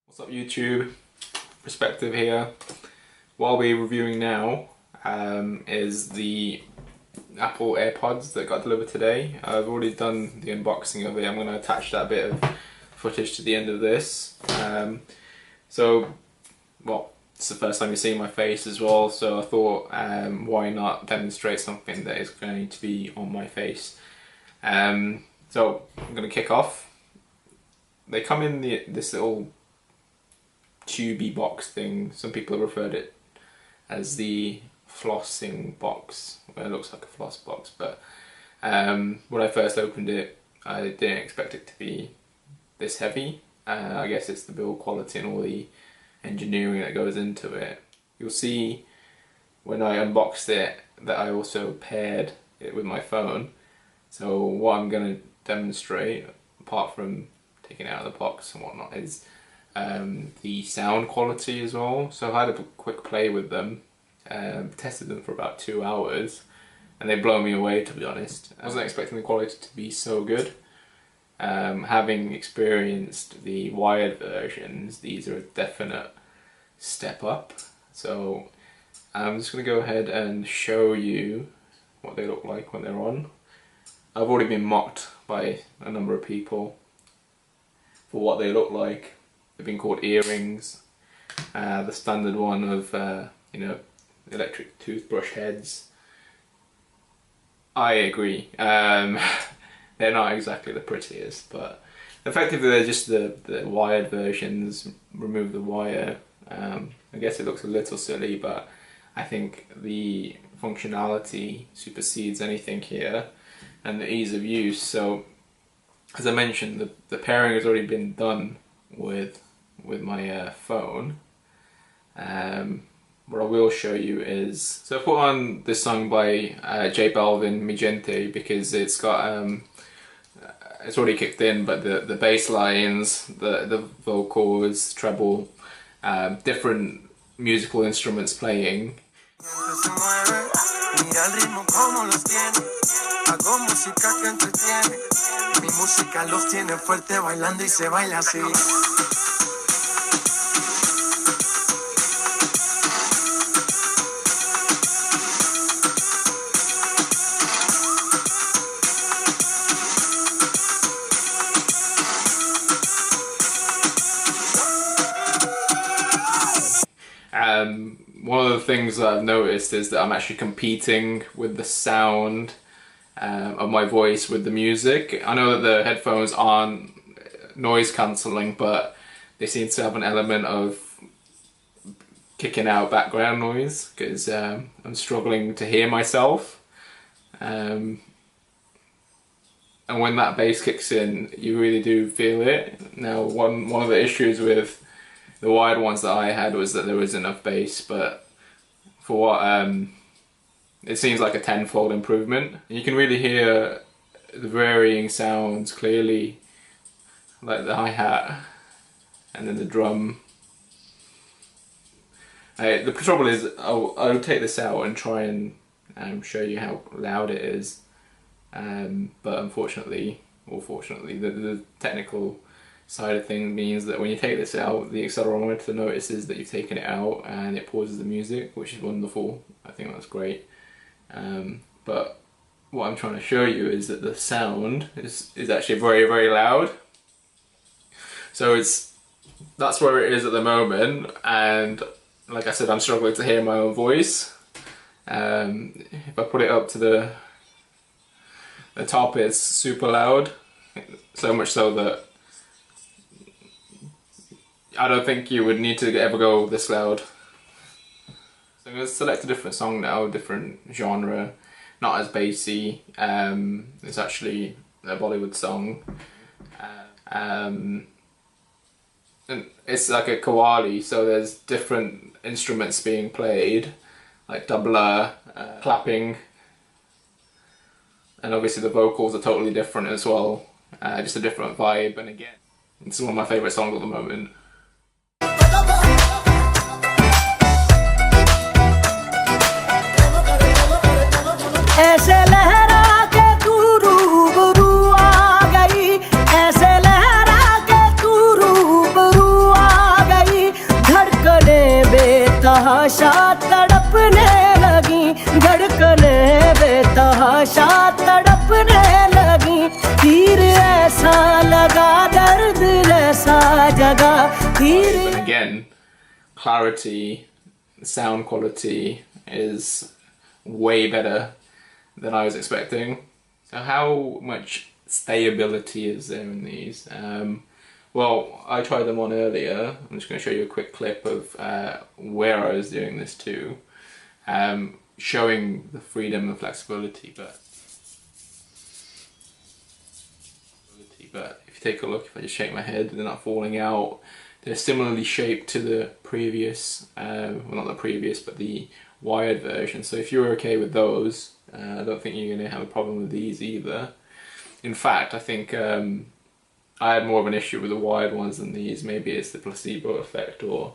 What's up YouTube? Perspective here. What I'll be reviewing now is the Apple Airpods that got delivered today. I've already done the unboxing of it. I'm going to attach that bit of footage to the end of this. Well, it's the first time you're seeing my face as well, so I thought why not demonstrate something that is going to be on my face. So I'm going to kick off. They come in this little tubey box thing. Some people have referred it as the flossing box. Well, it looks like a floss box, but when I first opened it, I didn't expect it to be this heavy. I guess it's the build quality and all the engineering that goes into it. You'll see when I unboxed it that I also paired it with my phone. So what I'm going to demonstrate, apart from taking it out of the box and whatnot, is the sound quality as well. So I had a quick play with them, tested them for about 2 hours, and they blow me away, to be honest. I wasn't expecting the quality to be so good. Having experienced the wired versions, these are a definite step up. So I'm just going to go ahead and show you what they look like when they're on. I've already been mocked by a number of people for what they look like. They've been called earrings. The standard one of electric toothbrush heads. I agree. They're not exactly the prettiest, but effectively they're just the wired versions. Remove the wire. I guess it looks a little silly, but I think the functionality supersedes anything here, and the ease of use. So, as I mentioned, the pairing has already been done with my phone. What I will show you is, so I put on this song by J Balvin, Mi Gente, because it's got it's already kicked in, but the bass lines, the vocals, treble, different musical instruments playing. One of the things that I've noticed is that I'm actually competing with the sound of my voice with the music. I know that the headphones aren't noise cancelling, but they seem to have an element of kicking out background noise, because I'm struggling to hear myself. And when that bass kicks in, you really do feel it. Now, one of the issues with the wired ones that I had was that there was enough bass, but for what it seems like a tenfold improvement. You can really hear the varying sounds clearly, like the hi-hat and then the drum. The trouble is, I'll take this out and try and show you how loud it is, but unfortunately, or fortunately, the technical side of things means that when you take this out, the accelerometer notices that you've taken it out and it pauses the music, which is wonderful. I think that's great. But what I'm trying to show you is that the sound is actually very, very loud. So that's where it is at the moment, and like I said, I'm struggling to hear my own voice. If I put it up to the top, it's super loud, so much so that I don't think you would need to ever go this loud. So I'm going to select a different song now, different genre, not as bassy. It's actually a Bollywood song. And it's like a qawwali, so there's different instruments being played, like tabla, clapping, and obviously the vocals are totally different as well, just a different vibe. And again, it's one of my favourite songs at the moment. ऐसे लहरा के तू रूबरू आ गई, ऐसे लहरा के तू रूबरू आ लगा धीरे But again, clarity, sound quality is way better than I was expecting. So how much stayability is there in these? Well, I tried them on earlier. I'm just going to show you a quick clip of where I was doing this too, showing the freedom and flexibility. But if you take a look, if I just shake my head, they're not falling out. They're similarly shaped to the previous, well, not the previous, but the wired version. So if you're okay with those, I don't think you're going to have a problem with these either. In fact, I think I had more of an issue with the wired ones than these. Maybe it's the placebo effect or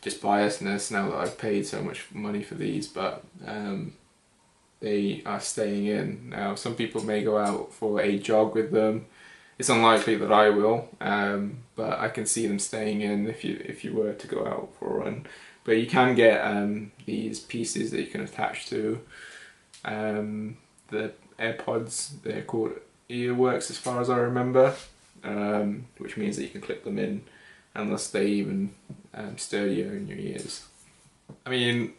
just biasness now that I've paid so much money for these, but they are staying in. Now, some people may go out for a jog with them. It's unlikely that I will, but I can see them staying in if you were to go out for a run. But you can get these pieces that you can attach to the Airpods. They're called earworks as far as I remember, which means that you can clip them in and they'll stay even sturdier in your ears. I mean,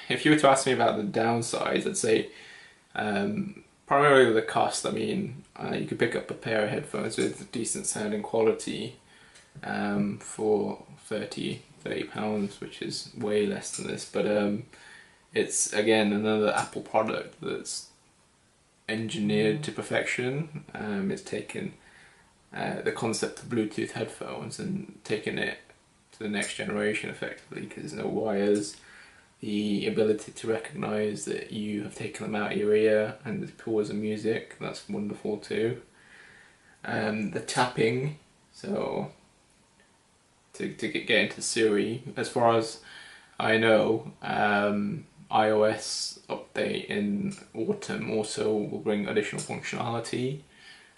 if you were to ask me about the downsides, I'd say primarily the cost. I mean, you could pick up a pair of headphones with decent sounding quality for £30, which is way less than this, but it's again another Apple product that's engineered to perfection. It's taken the concept of Bluetooth headphones and taken it to the next generation effectively, because there's no wires. The ability to recognise that you have taken them out of your ear and pause of music, that's wonderful too. The tapping, so to get into Siri, as far as I know, iOS update in autumn also will bring additional functionality,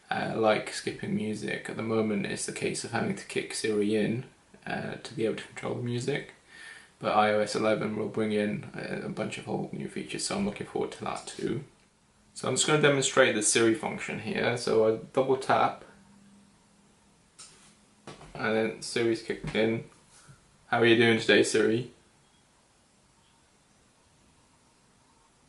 like skipping music. At the moment it's the case of having to kick Siri in to be able to control the music. But iOS 11 will bring in a bunch of whole new features, so I'm looking forward to that too. So I'm just going to demonstrate the Siri function here. So I double tap, and then Siri's kicked in. How are you doing today, Siri?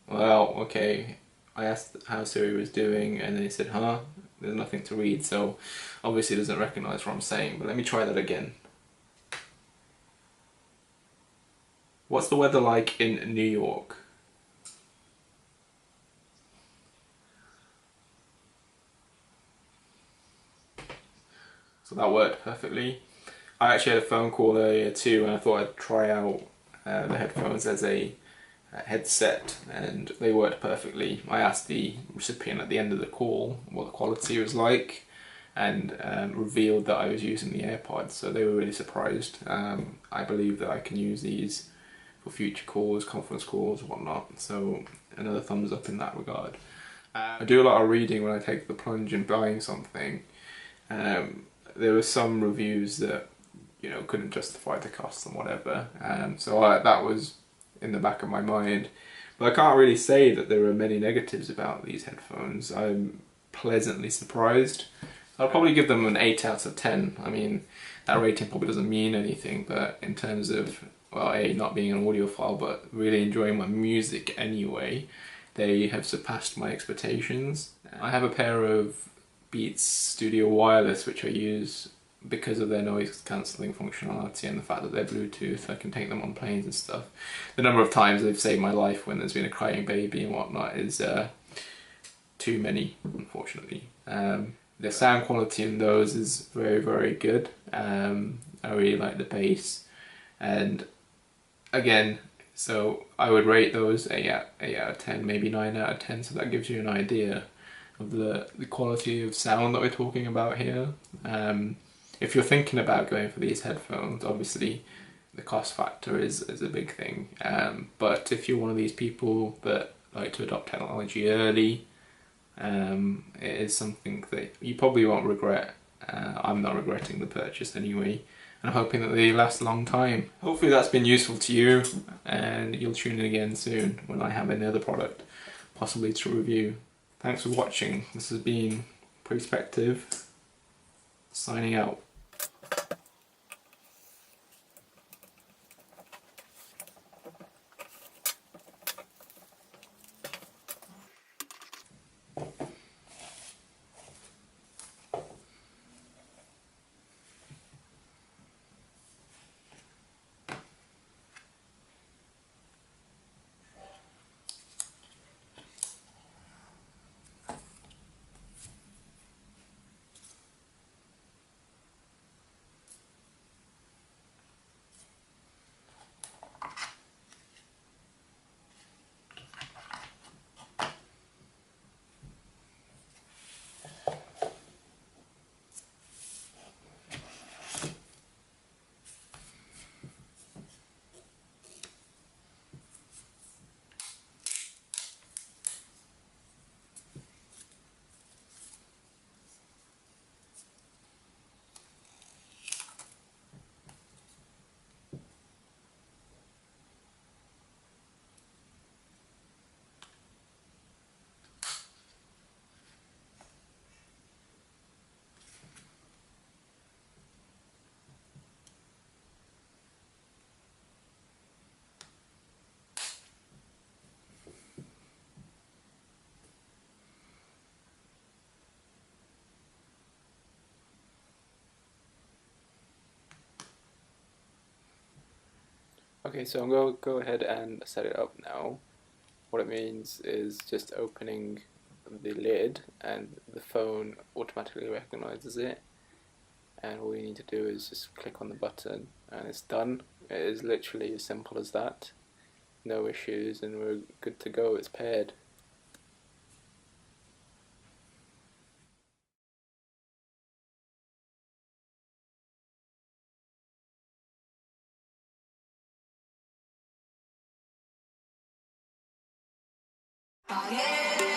Well, okay. I asked how Siri was doing, and then he said, huh? There's nothing to read, so obviously it doesn't recognise what I'm saying, but let me try that again. What's the weather like in New York? So that worked perfectly. I actually had a phone call earlier too, and I thought I'd try out the headphones as a headset, and they worked perfectly. I asked the recipient at the end of the call what the quality was like, and revealed that I was using the Airpods, so they were really surprised. I believe that I can use these for future calls, conference calls, whatnot, so another thumbs up in that regard. I do a lot of reading when I take the plunge in buying something. There were some reviews that, you know, couldn't justify the cost and whatever, so that was in the back of my mind. But I can't really say that there are many negatives about these headphones. I'm pleasantly surprised. I'll probably give them an 8 out of 10. I mean, that rating probably doesn't mean anything, but in terms of, well, A, not being an audiophile, but really enjoying my music anyway, they have surpassed my expectations. I have a pair of Beats Studio Wireless, which I use because of their noise cancelling functionality and the fact that they're Bluetooth. I can take them on planes and stuff. The number of times they've saved my life when there's been a crying baby and whatnot is too many, unfortunately. The sound quality in those is very, very good. I really like the bass, and again, so I would rate those 8 out of 10, maybe 9 out of 10, so that gives you an idea of the quality of sound that we're talking about here. If you're thinking about going for these headphones, obviously the cost factor is a big thing, but if you're one of these people that like to adopt technology early, it is something that you probably won't regret. I'm not regretting the purchase anyway, and I'm hoping that they last a long time. Hopefully that's been useful to you, and you'll tune in again soon when I have another product possibly to review. Thanks for watching. This has been Perspective, signing out. Okay, so I'm going to go ahead and set it up now. What it means is just opening the lid and the phone automatically recognizes it, and all you need to do is just click on the button and it's done. It is literally as simple as that. No issues, and we're good to go. It's paired. Yeah.